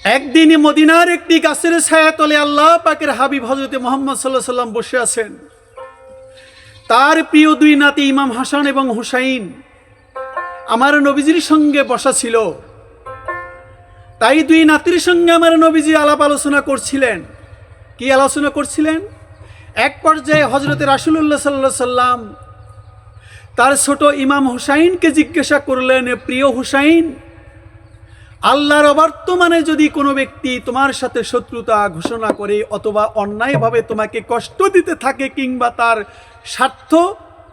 একদিন মদিনার একটি গাছের ছায়াতলে আল্লাহ পাকের হাবিব হযরত মুহাম্মদ সাল্লাল্লাহু আলাইহি সাল্লাম বসে আছেন। তার প্রিয় দুই নাতি ইমাম হাসান এবং হুসাইন আমার নবীজির সঙ্গে বসা ছিল। তাই দুই নাতির সঙ্গে আমার নবীজি আলাপ আলোচনা করছিলেন। কি আলোচনা করছিলেন? এক পর্যায়ে হযরত রাসূলুল্লাহ সাল্লাল্লাহু আলাইহি সাল্লাম তার ছোট ইমাম হুসাইনকে জিজ্ঞাসা করলেন, প্রিয় হুসাইন, আল্লাহর অবর্তমানে যদি কোনো ব্যক্তি তোমার সাথে শত্রুতা ঘোষণা করে অথবা অন্যায়ভাবে তোমাকে কষ্ট দিতে থাকে কিংবা তার স্বার্থ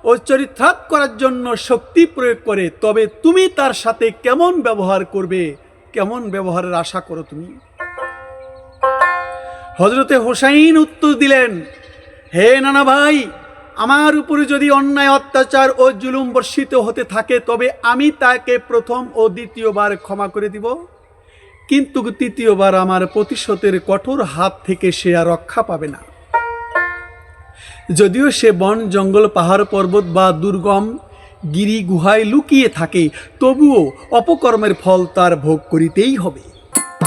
ও চরিতার্থ করার জন্য শক্তি প্রয়োগ করে, তবে তুমি তার সাথে কেমন ব্যবহার করবে, কেমন ব্যবহারের আশা করো তুমি? হযরতে হুসাইন উত্তর দিলেন, হে নানা ভাই, আমার উপরে যদি অন্যায় অত্যাচার ও জুলুম বর্ষিত হতে থাকে তবে আমি তাকে প্রথম ও দ্বিতীয়বার ক্ষমা করে দিব, কিন্তু তৃতীয়বার আমার প্রতিশোধের কঠোর হাত থেকে সে আর রক্ষা পাবে না। যদিও সে বন জঙ্গল পাহাড় পর্বত বা দুর্গম গিরি গুহায় লুকিয়ে থাকে, তবুও অপকর্মের ফল তার ভোগ করিতেই হবে।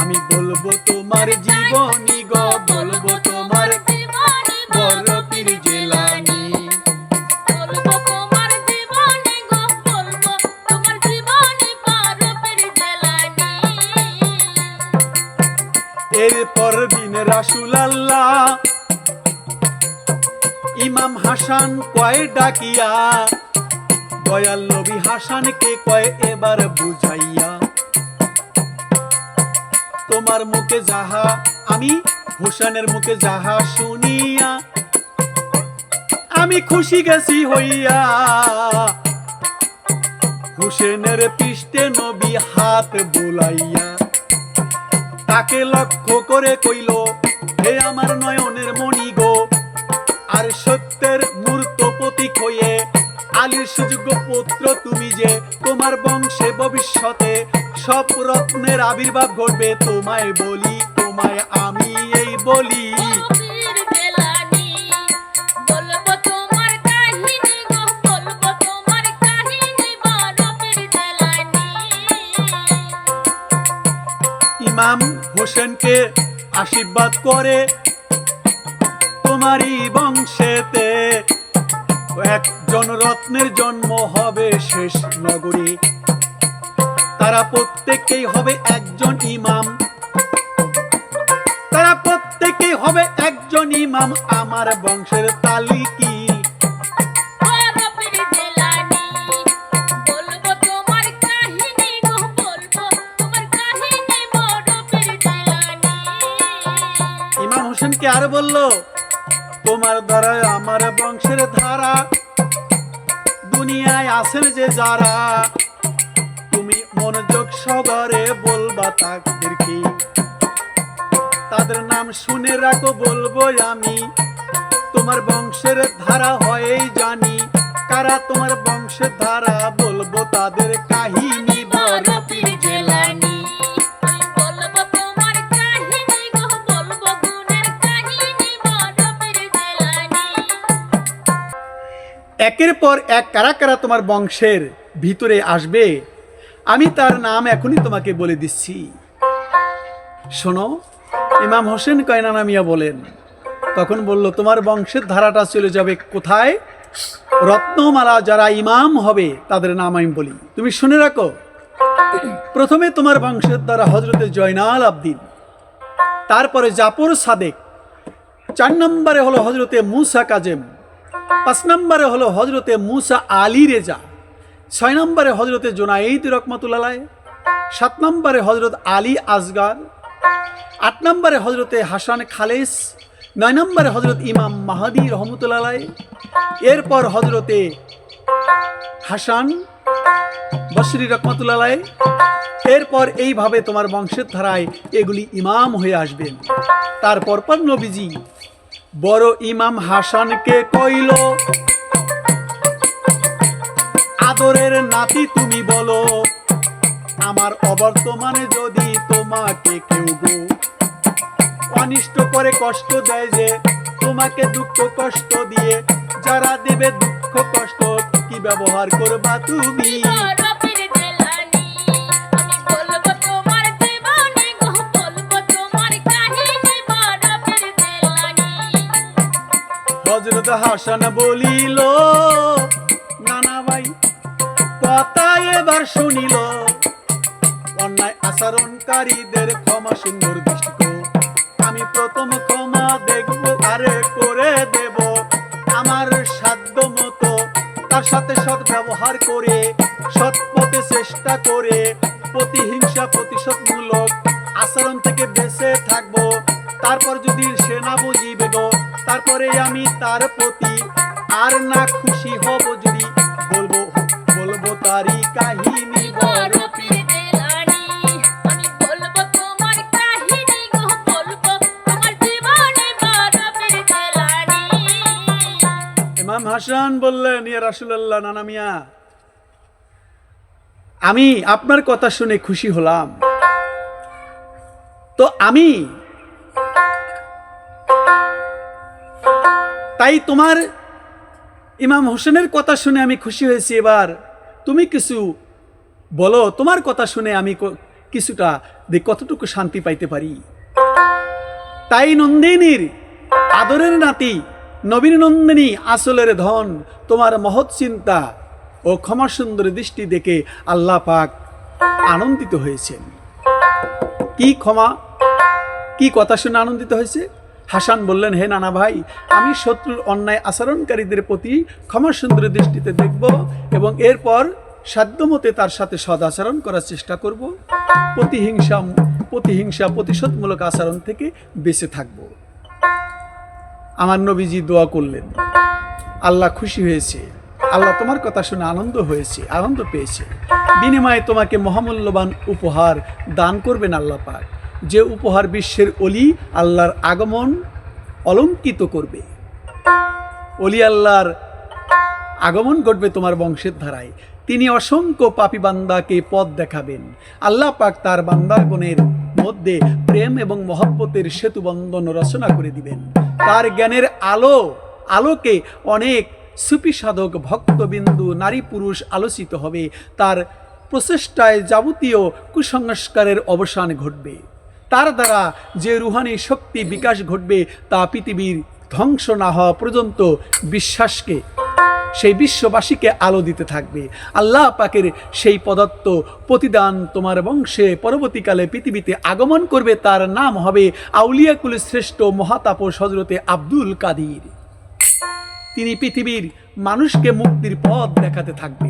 আমি বলবো তোমার জীবনী গো, বলবো তোমার বড় পীর জিলানী। এরপর দিন রাসূলুল্লাহ ইমাম হাসান কয় ডাকিয়া, দয়াল নবী হাসানকে কয় এবার বুঝাইয়া, তোমার মুখে যাহা আমি হুসাইনের মুখে যাহা শুনিয়া আমি খুশি গেছি হইয়া। হুসেনের পৃষ্ঠে নবী হাত বুলাইয়া তাকে লক্ষ্য করে কইল, হে আমার নয়নের মণি গো, আর সত্যের মূর্ত প্রতীক হয়ে আলীর সুযোগ্য পুত্র তুমি যে, তোমার বংশে ভবিষ্যতে সব রত্নের আবির্ভাব ঘটবে। তোমায় বলি, তোমায় আমি এই বলি, ইমাম হোসেনকে আশীর্বাদ করে, তোমারই বংশেতে একজন রত্নের জন্ম হবে শেষ নগরী, তারা প্রত্যেকেই হবে একজন ইমাম, তারা প্রত্যেকেই হবে একজন ইমাম আমার বংশের তালিকি। ইমাম হোসেনকে আর বলল, তোমার দ্বারা আমার বংশের ধারা দুনিয়ায় আছেন যে যারা, তুমি মনোযোগ সহকারে বলবা তাদেরকে, তাদের নাম শুনে রাখো বলবো আমি, তোমার বংশের ধারা হয়েই জানি, কারা তোমার বংশের ধারা বলবো তাদের কাহিনী বড় পীর জিলানী। একের পর এক কারা কারা তোমার বংশের ভিতরে আসবে আমি তার নাম এখনই তোমাকে বলে দিচ্ছি, শোনো। ইমাম হোসেন কয়না নামিয়া বলেন, তখন বলল, তোমার বংশের ধারাটা চলে যাবে কোথায়? রত্নমালা যারা ইমাম হবে তাদের নাম আমি বলি, তুমি শুনে রাখো। প্রথমে তোমার বংশের দ্বারা হযরতে জয়নাল আবদিন, তারপরে জাফর সাদেক, 4 নম্বরে হলো হযরতে মুসা কাজেম, 5 নম্বরে হলো হযরতে মুসা আলী রেজা, 6 নম্বরে হযরতে জুনাইদ রহমাতুল্লাহ আলাইহি, 7 নম্বরে হযরত আলী আসগার, 8 নম্বরে হযরতে হাসান খালেস, 9 নম্বরে হযরত ইমাম মাহদী রহমাতুল্লাহ আলাইহি, এরপর হযরতে হাসান বসরি রহমাতুল্লাহ আলাইহি, এরপর এইভাবে তোমার বংশের ধারায় এগুলি ইমাম হয়ে আসবেন। তারপর পর নবীজি বড় ইমাম হাসানকে কইল, আদরের নাতি তুমি বলো, আমার অবর্তমানে যদি তোমাকে কেউ গো অনিষ্ট করে কষ্ট দেয়, যে তোমাকে দুঃখ কষ্ট দিয়ে যারা দেবে দুঃখ কষ্ট, কি ব্যবহার করবা তুমি? হাসান বলিল, নানা ভাই কথা এবার শুনিল, অন্যায় আচরণকারীদের ক্ষমা সুন্দর দৃষ্টি। আমি প্রথম ক্ষমা দেখব আরে করে দেব আমার সাধ্য মতো, তার সাথে সৎ ব্যবহার করে, সৎ পথে চেষ্টা করে, প্রতিহিংসা প্রতিশোধমূলক আচরণ থেকে বেঁচে থাকবো। তারপর যদি সে না বুঝিবে গো, তারপরে আমি তার প্রতি আর না খুশি হব, যদি বলবো বলবো তারই কাহিনী বড় পীর জেলানী। আমি বলবো তোমার কাহিনী গো, বলবো তোমার জীবনে বড় পীর জেলানী। ইমাম হাসান বললেন, ইয়া রাসূলুল্লাহ, নানা মিয়া, আমি আপনার কথা শুনে খুশি হলাম, তো আমি তাই তোমার ইমাম হোসেনের কথা শুনে আমি খুশি হয়েছি, এবার তুমি কিছু বলো, তোমার কথা শুনে আমি কিছুটা কতটুকু শান্তি পাইতে পারি। তাই নন্দিনীর আদরের নাতি, নবীন নন্দিনী আসলের ধন, তোমার মহৎ চিন্তা ও ক্ষমা সুন্দর দৃষ্টি দেখে আল্লাহ পাক আনন্দিত হয়েছেন। কি ক্ষমা, কি কথা শুনে আনন্দিত হয়েছে? হাসান বললেন, হে নানা ভাই, আমি শত্রুর অন্যায় আচরণকারীদের প্রতি ক্ষমা সুন্দর দৃষ্টিতে দেখব এবং এরপর সাধ্যমতে তার সাথে সদাচরণ করার চেষ্টা করব, প্রতিহিংসা প্রতিশোধমূলক আচরণ থেকে বেঁচে থাকব। আমার নবীজি দোয়া করলেন, আল্লাহ খুশি হয়েছে, আল্লাহ তোমার কথা শুনে আনন্দ পেয়েছে, বিনিময়ে তোমাকে মহামূল্যবান উপহার দান করবেন আল্লাহ পাক, যে উপহার বিশ্বের অলি আল্লাহর আগমন অলঙ্কিত করবে। অলি আল্লাহর আগমন ঘটবে তোমার বংশের ধারায়, তিনি অসংখ্য পাপী বান্দাকে পথ দেখাবেন। আল্লাহ পাক তার বান্দাগণের মধ্যে প্রেম এবং মহব্বতের সেতু বন্ধন রচনা করে দিবেন। তার জ্ঞানের আলোকে অনেক সুফি সাধক ভক্তবিন্দু নারী পুরুষ আলোচিত হবে। তার প্রচেষ্টায় যাবতীয় কুসংস্কারের অবসান ঘটবে। তার দ্বারা যে রুহানি শক্তি বিকাশ ঘটবে তা পৃথিবীর ধ্বংস না হওয়া পর্যন্ত সেই বিশ্ববাসীকে আলো দিতে থাকবে। আল্লাহ পাকের সেই প্রদত্ত প্রতিদান তোমার বংশে পরবর্তীকালে পৃথিবীতে আগমন করবে। তার নাম হবে আউলিয়াকুল শ্রেষ্ঠ মহাতাপস হযরতে আব্দুল কাদির। তিনি পৃথিবীর মানুষকে মুক্তির পথ দেখাতে থাকবে।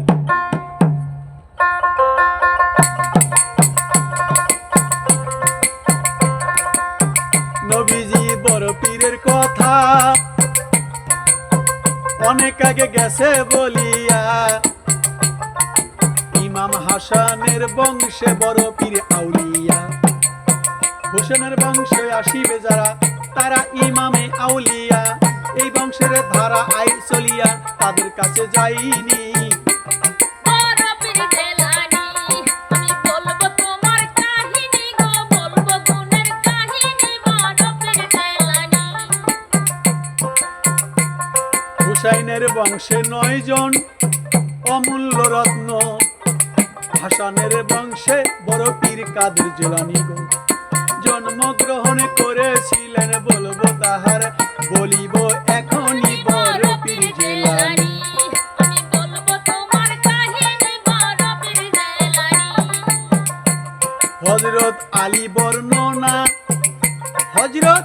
নবীজি বড় পীরের কথা অনেক আগে গেছে বলিয়া, ইমাম হাসানের বংশে বড় পীর আউলিয়া। হোসেনের বংশে আসিবে যারা, তারা ইমামে আউলিয়া। এই বংশের ধারা আই চলিয়া তাদের কাছে যাইনি। হুসাইনের বংশে 9 জন অমূল্য রত্ন, হাসানের বংশে বড় পীর কাদের জিলানী গো জন্মগ্রহণ করেছিলেন। বলবো তাহার বলিব এখনই বড় পীর জিলানী। হযরত আলী বর্ণনা, হযরত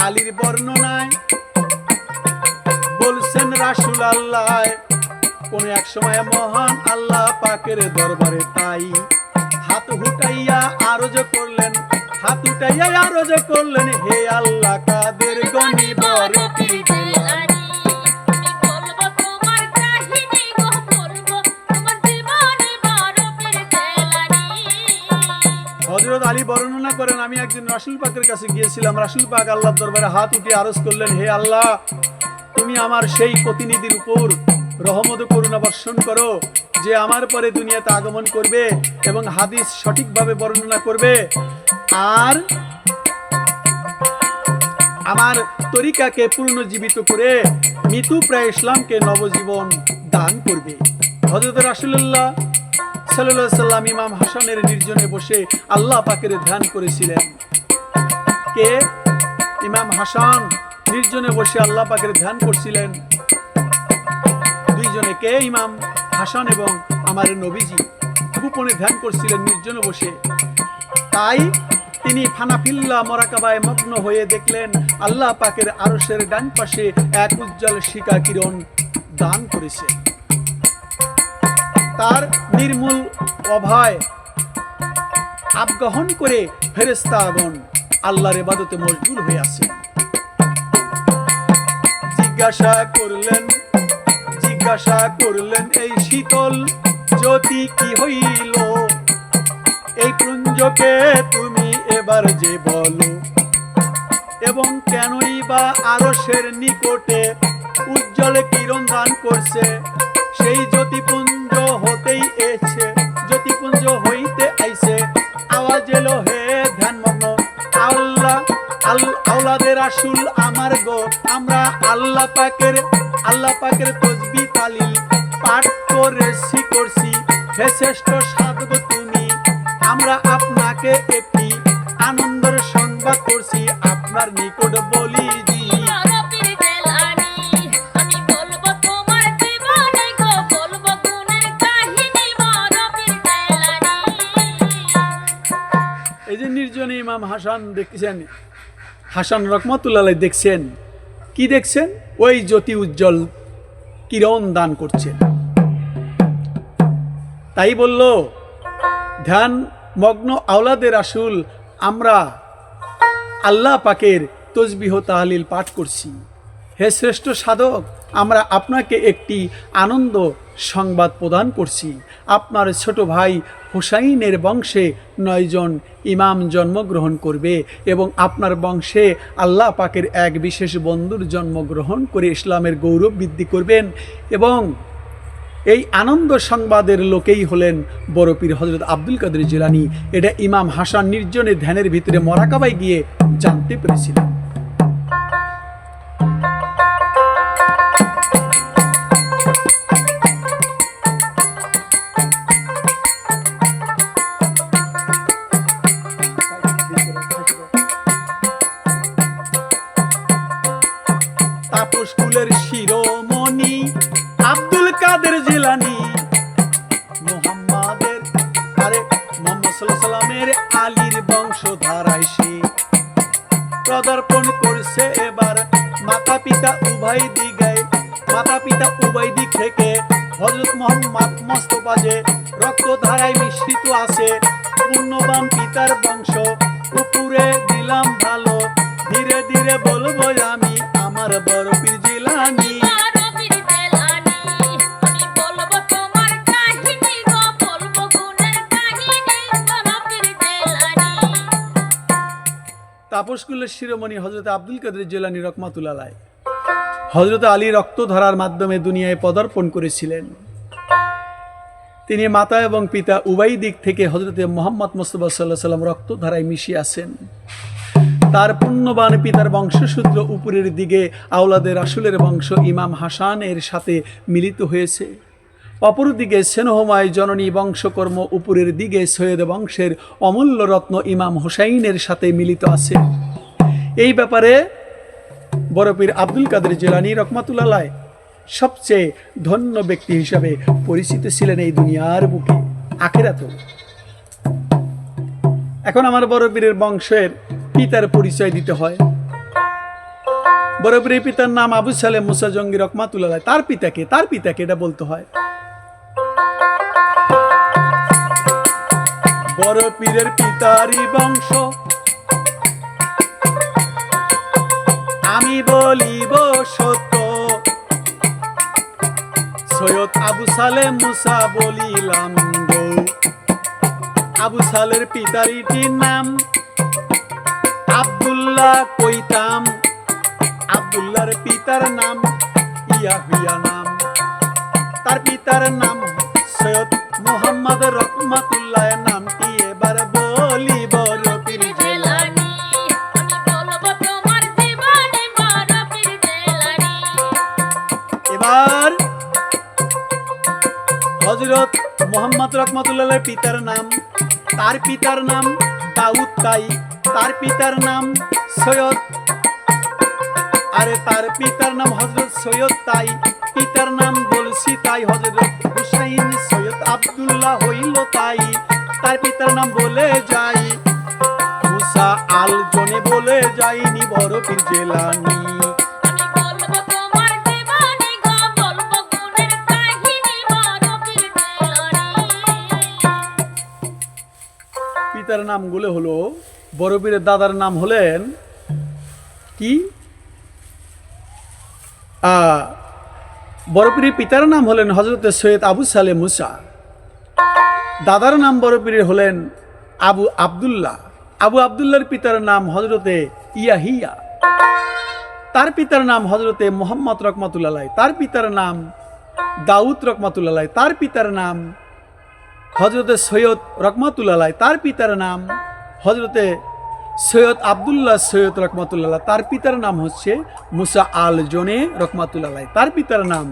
আলীর বর্ণনায় বলছেন রাসূল আল্লাহ কোন এক সময় মহান আল্লাহ পাকের দরবারে তাই হাত উঠাইয়া আরজ করলেন, হে আল্লাহ কাদের গনি বড় পীর জিলানী। হযরত আলী বর্ণনা করেন, আমি একদিন রাসূল পাকের কাছে গিয়েছিলাম। রাসূল পাক আল্লাহর দরবারে হাত উঠিয়ে আরজ করলেন, হে আল্লাহ, তুমি আমার সেই প্রতিনিধির উপর রহমত করুণা বর্ষণ করো যে আমার পরে দুনিয়াতে আগমন করবে এবং হাদিস সঠিকভাবে বর্ণনা করবে আর আমার তরিকাকে পুনর্জীবিত করে মৃত্যু প্রায় ইসলামকে নবজীবন দান করবে। হযরত রাসূলুল্লাহ সাল্লাল্লাহু আলাইহি সাল্লাম ইমাম হাসানের নির্জনে বসে আল্লাহ পাকের ধ্যান করেছিলেন। কে? ইমাম হাসান নির্জনে বসে আল্লাহ পাকের ধ্যান করছিলেন। নির্জনে, কে? ইমাম হাসান এবং আমার নবীজি গোপনে ধ্যান করছিলেন নির্জনে বসে। তাই তিনি ফানাফিল্লা মোরাকাবায় মগ্ন হয়ে দেখলেন আল্লাহ পাকের আরশের ডান পাশে এক উজ্জ্বল শিখা কিরণ দান করেছে। তার নির্মূল অভয় আবগাহন করে ফেরেশতাগণ আল্লাহর ইবাদতে মশগুল হয়ে আছে। জিজ্ঞাসা করলেন এই শীতল জ্যোতি কি হইল, এই পুঞ্জকে তুমি এবার যে বলো, এবং কেনই বা আরশের নিকটে উজ্জ্বল কিরণ দান করছে। সেই জ্যোতিপুঞ্জ হইতে আইছে আওয়াজ এলো, হে ধ্যানমগ্ন আওলাদের রাসূল আমার গো, আমরা আল্লাহ পাকের তসবিহ তালিল পাঠ করছি। হে শ্রেষ্ঠ সাধক তুমি, আমরা আপনাকে একটি আনন্দের সংবাদ করছি, আপনার নিকট বলি জি। এই যে নির্জনে ইমাম হাসান দেখছেন, হাসান রহমাতুল্লাহ আলাইহি দেখছেন, কি দেখছেন? ওই জ্যোতি উজ্জ্বল কিরণ দান করছেন। তাই বলল, ধ্যান মগ্ন আওলাদের রাসূল, আমরা আল্লাহ পাকের তসবিহ তাহলিল পাঠ করছি। হে শ্রেষ্ঠ সাধক, আমরা আপনাকে একটি আনন্দ সংবাদ প্রদান করছি, আপনার ছোট ভাই হুসাইনের বংশে 9 জন ইমাম জন্মগ্রহণ করবে এবং আপনার বংশে আল্লাহ পাকের এক বিশেষ বন্ধুর জন্মগ্রহণ করে ইসলামের গৌরব বৃদ্ধি করবেন। এবং এই আনন্দ সংবাদের লোকেই হলেন বড় পীর হযরত আব্দুল কাদের জিলানী। এটা ইমাম হাসান নির্জনে ধ্যানের ভিতরে মোরাকাবায় গিয়ে জানতে পেরেছিলেন। তাপস কুলের শিরোমণি আব্দুল কাদের জিলানী, মোহাম্মদ সাল্লাল্লাহু সাল্লামের আলীর বংশধারায় সে পদার্পণ করছে এবার মাতা পিতা উভয় দিক থেকে। হযরত মুহাম্মদ মুস্তাফা যে রক্তধারায় মিশ্রিত আছে, পুণ্যবান পিতার বংশ উপরে দিলাম ভালো, ধীরে ধীরে বলবো আমি আমার বড় পীর জিলানী। তাপসকুলের শিরোমণি হযরত আব্দুল কাদের জিলানী রহমাতুল্লাহ আলাইহি হযরত আলী রক্তধারার মাধ্যমে দুনিয়ায় পদার্পণ করেছিলেন। তিনি মাতা এবং পিতা উভয় দিক থেকে হযরত মুহাম্মদ মুস্তাফা সাল্লাল্লাহু আলাইহি ওয়াসাল্লাম রক্তধারায় মিশে আছেন। তার পুণ্যবান পিতার বংশসূত্র উপরের দিকে আওলাদের রাসূলের বংশ ইমাম হাসানের সাথে মিলিত হয়েছে। অপরদিকে স্নেহময় জননী বংশকর্ম উপরের দিকে সৈয়দ বংশের অমূল্য রত্ন ইমাম হুসাইনের সাথে মিলিত আছে। এই ব্যাপারে বড় পীর আব্দুল কাদের জিলানী রহমাতুল্লাহ আলাইহি সবচেয়ে ধন্য ব্যক্তি হিসাবে পরিচিত ছিলেন এই দুনিয়ার বুকে, আখিরাতেও। এখন আমার বড় পীরের বংশের পিতার পরিচয় দিতে হয়। বড় পীরের পিতার নাম আবু সালেম মুসা জঙ্গি রহমাতুল্লাহ আলাইহি। তার পিতাকে এটা বলতে হয়। বড় পীরের পিতারই বংশ আমি বলিব সত্য, সৈয়দ আবু সালেম মুসা বলিলাম গো। আবু সালের পিতারিটির নাম আব্দুল্লাহ কইতাম, আব্দুল্লাহর পিতার নাম ইয়াহিয়া নাম, তার পিতার নাম সৈয়দ মুহাম্মদ রহমাতুল্লাহ। নামটি এবার বলি বড় পীর জিলানী। এবার হযরত মুহাম্মদ রহমাতুল্লাহ পিতার নাম, তার পিতার নাম দাউদ তাই, তার পিতার নাম সৈয়দ, তার পিতার নাম হযরত সৈয়দ তাই পিতার নাম বলছি তাই হযরত হুসাইন সৈয়দ আব্দুল্লাহ হইল তাই, তার পিতার নাম বলে যাই মুসা আল জনে বলে যাইনি বড় পীর জেলানি। পিতার নামগুলো হলো, বড় পীরের দাদার নাম হলেন কি, বড় পীরের পিতার নাম হলেন হযরত সৈয়দ আবু সালে মুসা, দাদার নাম বড় পীরের হলেন আবু আব্দুল্লাহ, আবু আব্দুল্লাহর পিতার নাম হযরতে ইয়াহিয়া, তার পিতার নাম হযরতে মুহাম্মদ রহমাতুল্লাহ আলাইহি, তার পিতার নাম দাউদ রহমাতুল্লাহ আলাইহি, তার পিতার নাম হযরতে সৈয়দ রহমাতুল্লাহ আলাইহি, তার পিতার নাম হযরতে সৈয়দ আব্দুল্লাহ সৈয়দ রহমাতুল্লাহ আলাইহি, তার পিতার নাম হচ্ছে মুসা আল জনে রহমাতুল্লাহ আলাইহি, তার পিতার নাম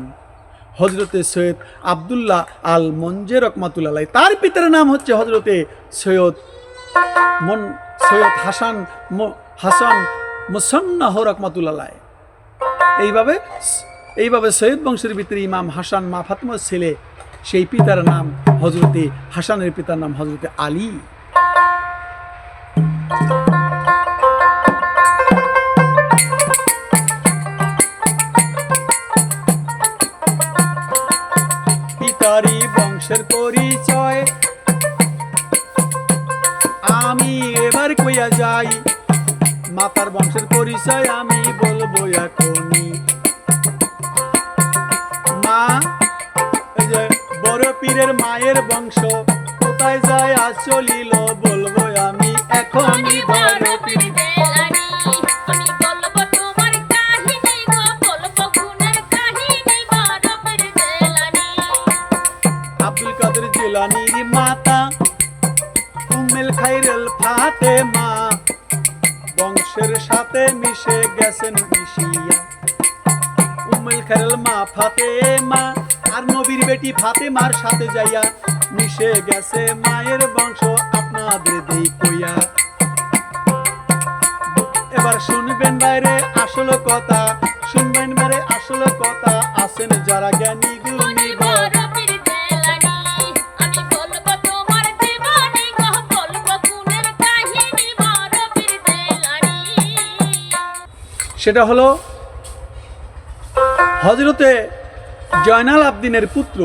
হযরতে সৈয়দ আব্দুল্লাহ আল মঞ্জে রহমাতুল্লাহ আলাইহি, তার পিতার নাম হচ্ছে হযরতে সৈয়দ হাসান মুসান্নাহ রহমাতুল্লাহ আলাইহি। এইভাবে সৈয়দ বংশের ভিতরে ইমাম হাসান মা ফাতেমার ছেলে, সেই পিতার নাম হযরতে হাসানের পিতার নাম হযরতে আলী। পিতারি বংশের পরিচয় আমি এবার কইয়া যাই, মাতার বংশের পরিচয় আমি বলবো এখনই। মা, এই যে বড় পীরের মায়ের বংশ কোথায় যায় চলিল বলবো আমি এখনই। বড় পীর আব্দুল কাদের জিলানীর মাতা উম্মুল খায়রুল ফাতেমা বংশের সাথে মিশে গেছেন মিশিয়া। উম্মুল খায়রুল মা ফাতেমা আর নবীর বেটি ফাতেমার সাথে যাইয়া মিশে গেছে মায়ের বংশ আপনাদের দেই কইয়া। এবার শুনবেন বাইরে আসল কথা, শুনবেন বাইরে আসল কথা, আছেন যারা জ্ঞানী গুণী। সেটা হলো হযরতে জয়নাল আবদিনের পুত্র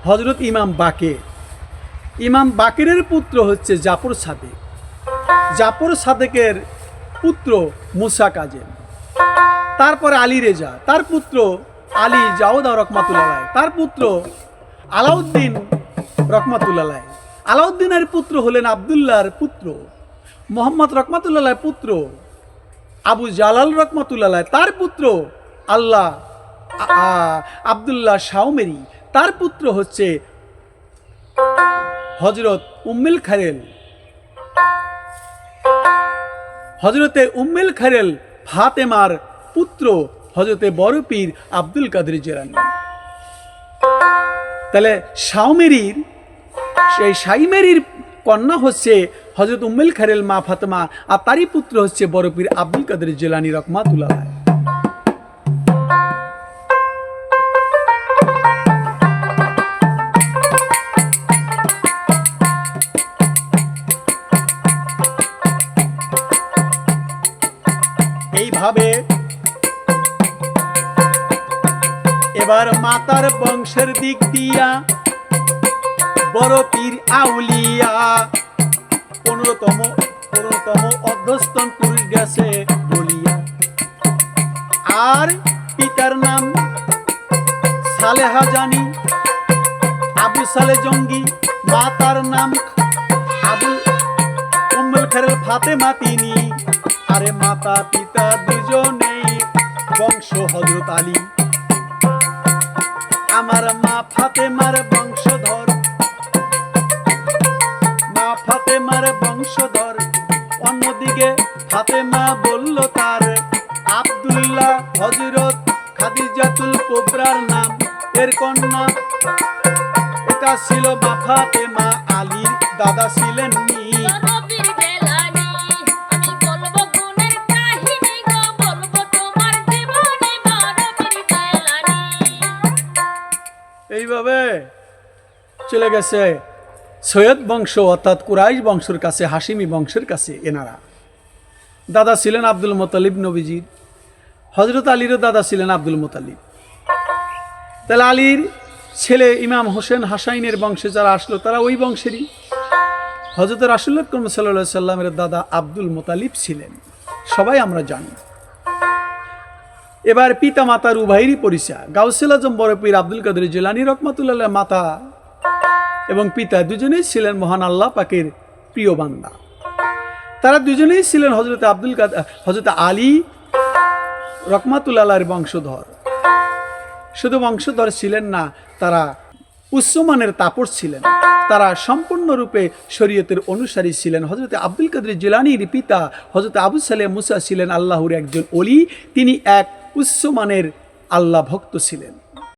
হযরত ইমাম বাকের। ইমাম বাকেরের পুত্র হচ্ছে জাফর সাদেক, জাফর সাদেকের পুত্র মুসা কাজেম, তারপরে আলী রেজা, তার পুত্র আলী জাওদা রহমাতুল্লাহ আলাইহি, তার পুত্র আলাউদ্দিন রহমাতুল্লাহ আলাইহি। আলাউদ্দিনের পুত্র হলেন আব্দুল্লাহর পুত্র মোহাম্মদ রহমাতুল্লাহ আলাইহির পুত্র আবু জালাল রহমাতুল্লাহ আলাইহি, তার পুত্র আব্দুল্লাহ শাওমেরি, তার পুত্র হচ্ছে হযরত উম্মুল খায়রুল, হযরতে উম্মুল খায়রুল ফাতেমার পুত্র হযরতে বড় পীর আব্দুল কাদের জিলানী। তাহলে শাইমেরির কন্যা হচ্ছে হযরত উম্মুল খায়রুল মা ফাতেমা, আর তারই পুত্র হচ্ছে বড় পীর আব্দুল কাদের জিলানী রহমাতুল্লাহ আলাইহি। এইভাবে এবার মাতার বংশের দিক দিয়া বড় পীর আউলিয়া 15তম অধ্যস্তন পুরুষ গেছে বলিয়া। আর পিতার নাম সালেহা জানি আবু সালে জঙ্গি, মাতার নাম আবু উম্মুল খায়রুল ফাতেমা তিনি। আরে মাতা পিতা দুজনেই বংশ হযরত আলী। আমার মা ফাতেমার বংশধর, মা ফাতেমার বংশধর। অন্যদিকে ফাতেমা বলল তার আব্দুল্লাহ হযরত খাদিজাতুল কুবরার নাম, এর কন্যা এটা ছিল মা ফাতেমা। আলীর দাদা ছিলেন হবে? চলে গেছে সৈয়দ বংশ অর্থাৎ কুরাইশ বংশের কাছে, হাশিমি বংশের কাছে। এনারা দাদা ছিলেন আব্দুল মোতালিব নবীজির, হজরত আলীরও দাদা ছিলেন আব্দুল মোতালিব। তাহলে আলীর ছেলে ইমাম হোসেন হাসাইনের বংশে যারা আসলো তারা ওই বংশেরই। হজরত রাসূলুল্লাহ সাল্লাল্লাহু আলাইহি সাল্লামের দাদা আব্দুল মোতালিব ছিলেন, সবাই আমরা জানি। এবার পিতা মাতার উভয়েরই পরিচয়। গাউসুল আজম বড় পীর আব্দুল কাদের জিলানী রহমাতুল্লাহ মাতা এবং পিতা দুজনেই ছিলেন মহান আল্লাহ পাকের প্রিয় বান্দা। তারা দুজনেই ছিলেন হযরত আলী রহমাতুল্লাহর বংশধর। শুধু বংশধর ছিলেন না, তারা উচ্চমানের তাপস ছিলেন। তারা সম্পূর্ণরূপে শরীয়তের অনুসারী ছিলেন। হযরত আব্দুল কাদের জিলানীর পিতা হযরত আবু সালেহ মুসা ছিলেন আল্লাহর একজন ওলি। তিনি এক উচ্চমানের আল্লাহ ভক্ত ছিলেন।